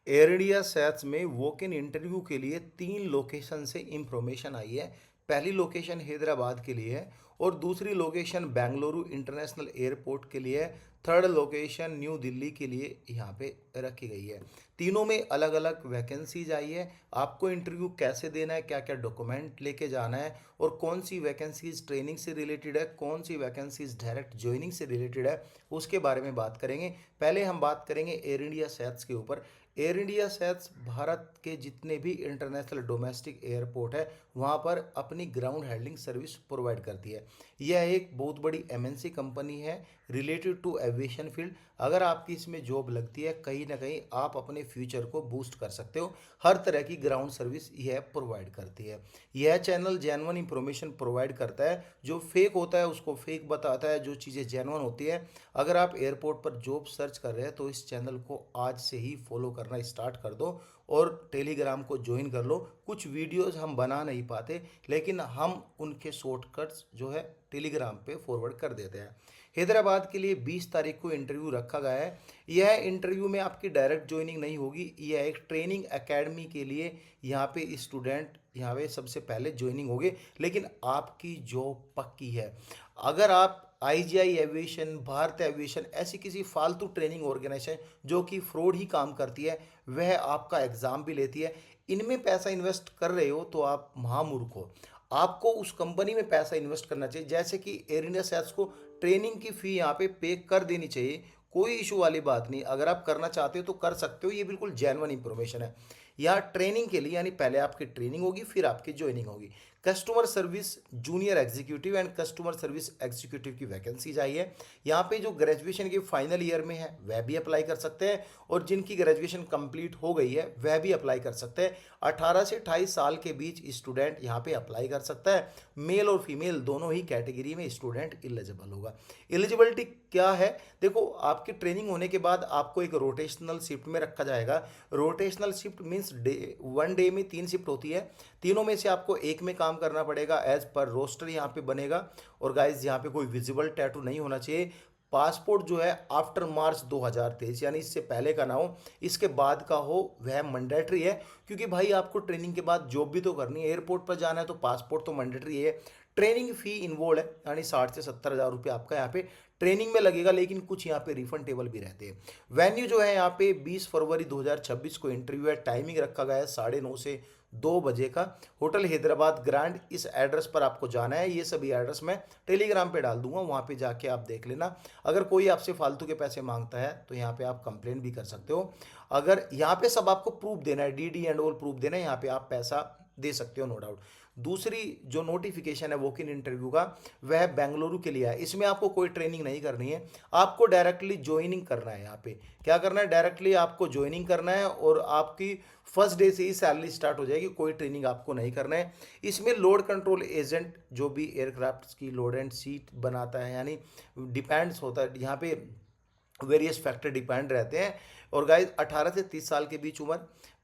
Air India SATS में walk in interview के लिए 3 लोकेशन से इंफॉर्मेशन आई है। पहली लोकेशन हैदराबाद के लिए है और दूसरी लोकेशन बेंगलुरु इंटरनेशनल एयरपोर्ट के लिए है। थर्ड लोकेशन न्यू दिल्ली के लिए यहाँ पे रखी गई है। तीनों में अलग अलग वैकेंसीज आई है। आपको इंटरव्यू कैसे देना है, क्या क्या डॉक्यूमेंट लेके जाना है और कौन सी वैकेंसीज ट्रेनिंग से रिलेटेड है, कौन सी वैकेंसीज डायरेक्ट ज्वाइनिंग से रिलेटेड है, उसके बारे में बात करेंगे। पहले हम बात करेंगे एयर इंडिया सैट्स के ऊपर। एयर इंडिया सैट्स भारत के जितने भी इंटरनेशनल डोमेस्टिक एयरपोर्ट है वहाँ पर अपनी ग्राउंड हैंडलिंग सर्विस प्रोवाइड करती है। यह एक बहुत बड़ी एमएनसी कंपनी है रिलेटेड टू एविएशन फील्ड। अगर आपकी इसमें जॉब लगती है, कहीं ना कहीं आप अपने फ्यूचर को बूस्ट कर सकते हो। हर तरह की ग्राउंड सर्विस यह प्रोवाइड करती है। यह चैनल जेन्युइन इंफॉर्मेशन प्रोवाइड करता है। जो फेक होता है उसको फेक बताता है, जो चीज़ें जेन्युइन होती है। अगर आप एयरपोर्ट पर जॉब सर्च कर रहे हैं तो इस चैनल को आज से ही फॉलो करना स्टार्ट कर दो और टेलीग्राम को ज्वाइन कर लो। कुछ वीडियोस हम बना नहीं पाते लेकिन हम उनके शॉर्टकट्स जो है टेलीग्राम पे फॉरवर्ड कर देते हैं। हैदराबाद के लिए 20 तारीख को इंटरव्यू रखा गया है। यह इंटरव्यू में आपकी डायरेक्ट ज्वाइनिंग नहीं होगी, यह एक ट्रेनिंग एकेडमी के लिए यहाँ पे स्टूडेंट यहाँ पे सबसे पहले ज्वाइनिंग होगी, लेकिन आपकी जॉब पक्की है। अगर आप आईजीआई एविएशन, भारत एविएशन ऐसी किसी फालतू ट्रेनिंग ऑर्गेनाइजेशन जो कि फ्रॉड ही काम करती है, वह आपका एग्ज़ाम भी लेती है, इनमें पैसा इन्वेस्ट कर रहे हो तो आप महामूर्ख हो। आपको उस कंपनी में पैसा इन्वेस्ट करना चाहिए। जैसे कि एयर इंडिया सैट्स को ट्रेनिंग की फ़ी यहाँ पे कर देनी चाहिए। कोई इशू वाली बात नहीं, अगर आप करना चाहते हो तो कर सकते हो, ये बिल्कुल जेन्युइन इंफॉर्मेशन है। यहाँ ट्रेनिंग के लिए यानी पहले आपकी ट्रेनिंग होगी फिर आपकी ज्वाइनिंग होगी। Customer service junior executive and customer service executive की वैकेंसी आई है। यहाँ पे जो ग्रेजुएशन के फाइनल ईयर में है वह भी अप्लाई कर सकते हैं और जिनकी ग्रेजुएशन कंप्लीट हो गई है वह भी अप्लाई कर सकते हैं। 18 से 28 साल के बीच स्टूडेंट यहाँ पे अप्लाई कर सकता है। मेल और फीमेल दोनों ही कैटेगरी में स्टूडेंट एलिजिबल होगा। एलिजिबिलिटी क्या है, देखो आपकी ट्रेनिंग होने के बाद आपको एक रोटेशनल शिफ्ट में रखा जाएगा। Rotational shift means one day में 3 शिफ्ट होती है। तीनों में से आपको एक में काम करना पड़ेगा। एज पर रोस्टर यहाँ पे बनेगा। और गाइज यहाँ पे कोई विजिबल टैटू नहीं होना चाहिए। पासपोर्ट जो है आफ्टर मार्च 2023 यानी इससे पहले का ना हो, इसके बाद का हो, वह मैंडेटरी है। क्योंकि भाई आपको ट्रेनिंग के बाद जॉब भी तो करनी है, एयरपोर्ट पर जाना है तो पासपोर्ट तो मैंडेटरी है। ट्रेनिंग फी इन्वॉल्व है यानी 60 से 70 हज़ार रुपये आपका यहाँ पे ट्रेनिंग में लगेगा, लेकिन कुछ यहाँ पे रिफंड टेबल भी रहते हैं। वेन्यू जो है यहाँ पे 20 फरवरी 2026 को इंटरव्यू है। टाइमिंग रखा गया है 9:30 से 2 बजे का। होटल हैदराबाद ग्रैंड, इस एड्रेस पर आपको जाना है। ये सभी एड्रेस मैं टेलीग्राम पे डाल दूंगा, वहाँ पे जाके आप देख लेना। अगर कोई आपसे फालतू के पैसे मांगता है तो यहाँ पे आप कंप्लेंट भी कर सकते हो। अगर यहाँ पे सब आपको प्रूफ देना है, डीडी एंड ऑल प्रूफ देना है, यहाँ पे आप पैसा दे सकते हो नो डाउट। दूसरी जो नोटिफिकेशन है वॉक इन इंटरव्यू का, वह बेंगलुरु के लिए है। इसमें आपको कोई ट्रेनिंग नहीं करनी है, आपको डायरेक्टली ज्वाइनिंग करना है। यहाँ पे क्या करना है, डायरेक्टली आपको ज्वाइनिंग करना है और आपकी फर्स्ट डे से ही सैलरी स्टार्ट हो जाएगी। कोई ट्रेनिंग आपको नहीं करना है। इसमें लोड कंट्रोल एजेंट जो भी एयरक्राफ्ट की लोड एंड सीट बनाता है, यानी डिपेंड्स होता है यहाँ पे, वेरियस फैक्टर डिपेंड रहते हैं। और गाइस 18 से 30 साल के बीच उम्र,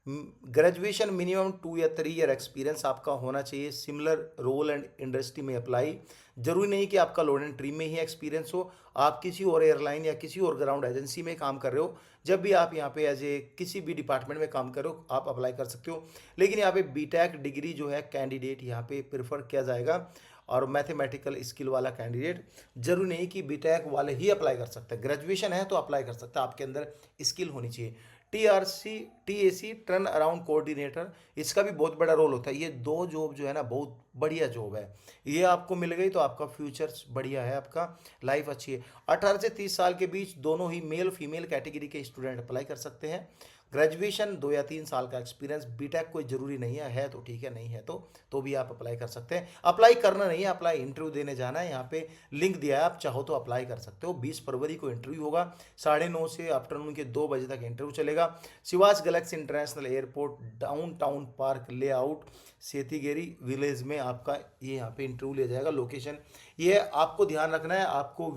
ग्रेजुएशन मिनिमम 2 या 3 ईयर एक्सपीरियंस आपका होना चाहिए। सिमिलर रोल एंड इंडस्ट्री में अप्लाई। जरूरी नहीं कि आपका लोड एंड ट्री में ही एक्सपीरियंस हो, आप किसी और एयरलाइन या किसी और ग्राउंड एजेंसी में काम कर रहे हो, जब भी आप यहाँ पे एज ए किसी भी डिपार्टमेंट में काम कर रहे हो आप अप्लाई कर सकते हो। लेकिन यहाँ पे बीटेक डिग्री जो है कैंडिडेट यहाँ पे प्रेफर किया जाएगा और मैथमेटिकल स्किल वाला कैंडिडेट। जरूरी नहीं कि बीटेक वाले ही अप्लाई कर सकते हैं, ग्रेजुएशन है तो अप्लाई कर सकते हैं, आपके अंदर स्किल होनी चाहिए। TRC TAC turn around coordinator, इसका भी बहुत बड़ा रोल होता है। ये दो जॉब जो है ना बहुत बढ़िया जॉब है, ये आपको मिल गई तो आपका फ्यूचर बढ़िया है, आपका लाइफ अच्छी है। 18 से 30 साल के बीच दोनों ही मेल फीमेल कैटेगरी के स्टूडेंट अप्लाई कर सकते हैं। ग्रेजुएशन 2 या 3 साल का एक्सपीरियंस, बीटेक कोई ज़रूरी नहीं है तो ठीक है, नहीं है तो भी आप अप्लाई कर सकते हैं। अप्लाई करना नहीं है, अप्लाई इंटरव्यू देने जाना है। यहाँ पे लिंक दिया है, आप चाहो तो अप्लाई कर सकते हो। 20 फरवरी को इंटरव्यू होगा, 9:30 से आफ्टरनून के 2 बजे तक इंटरव्यू चलेगा। शिवाज galaxy international airport, downtown park layout, Setigeri village में आपका ये यहाँ पे इंटरव्यू लिया जाएगा। लोकेशन ये आपको ध्यान रखना है, आपको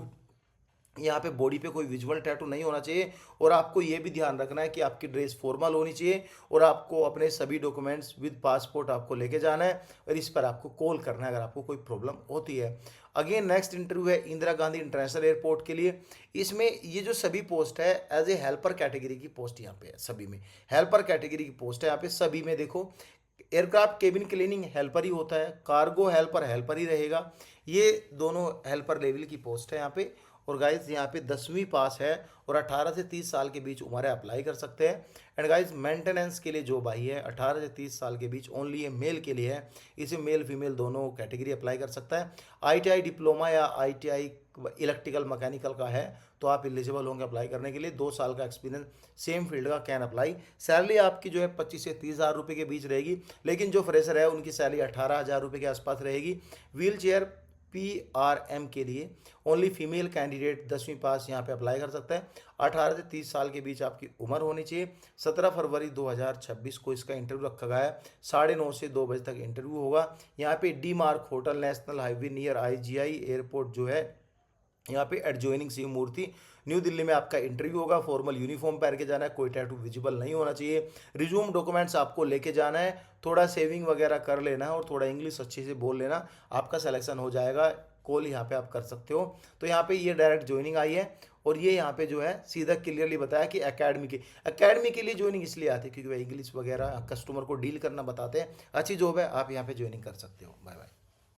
यहाँ पे बॉडी पे कोई विजुअल टैटू नहीं होना चाहिए और आपको ये भी ध्यान रखना है कि आपकी ड्रेस फॉर्मल होनी चाहिए और आपको अपने सभी डॉक्यूमेंट्स विद पासपोर्ट आपको लेके जाना है और इस पर आपको कॉल करना है अगर आपको कोई प्रॉब्लम होती है। अगेन नेक्स्ट इंटरव्यू है इंदिरा गांधी इंटरनेशनल एयरपोर्ट के लिए। इसमें ये जो सभी पोस्ट है एज ए हेल्पर कैटेगरी की पोस्ट यहाँ पे है, सभी में हेल्पर कैटेगरी की पोस्ट है यहाँ पे सभी में। देखो एयरक्राफ्ट केबिन क्लीनिंग हेल्पर ही होता है, कार्गो हेल्पर हेल्पर ही रहेगा, ये दोनों हेल्पर लेवल की पोस्ट है यहाँ पे। और गाइज यहाँ पे 10वीं पास है और 18 से 30 साल के बीच उम्र है, अप्लाई कर सकते हैं। एंड गाइज मेंटेनेंस के लिए जॉब आई है 18 से 30 साल के बीच, ओनली ये मेल के लिए है, इसे मेल फीमेल दोनों कैटेगरी अप्लाई कर सकता है। आईटीआई डिप्लोमा या आईटीआई इलेक्ट्रिकल मैकेनिकल का है तो आप एलिजिबल होंगे अप्लाई करने के लिए। 2 साल का एक्सपीरियंस सेम फील्ड का कैन अप्लाई। सैलरी आपकी जो है 25 से 30 हज़ार रुपये के बीच रहेगी, लेकिन जो फ्रेशर है उनकी सैलरी 18 हज़ार रुपये के आसपास रहेगी। व्हील चेयर PRM के लिए ओनली फीमेल कैंडिडेट 10वीं पास यहाँ पे अप्लाई कर सकता है। 18 से 30 साल के बीच आपकी उम्र होनी चाहिए। 17 फरवरी 2026 को इसका इंटरव्यू रखा गया है, 9:30 से 2 बजे तक इंटरव्यू होगा। यहाँ पे D mark hotel national highway near IGI airport जो है यहाँ पे एडजॉइनिंग शिव मूर्ति न्यू दिल्ली में आपका इंटरव्यू होगा। फॉर्मल यूनिफॉर्म पहन के जाना है, कोई टैटू विजिबल नहीं होना चाहिए। रिज्यूम डॉक्यूमेंट्स आपको लेके जाना है, थोड़ा सेविंग वगैरह कर लेना है और थोड़ा इंग्लिश अच्छे से बोल लेना, आपका सिलेक्शन हो जाएगा। कॉल यहाँ पे आप कर सकते हो। तो यहाँ पे ये डायरेक्ट ज्वाइनिंग आई है और ये यहाँ पे जो है सीधा क्लियरली बताया कि एकेडमी के लिए ज्वाइनिंग इसलिए आती है क्योंकि वह इंग्लिश वगैरह कस्टमर को डील करना बताते हैं। अच्छी जॉब है, आप यहाँ पे ज्वाइनिंग कर सकते हो। Bye bye.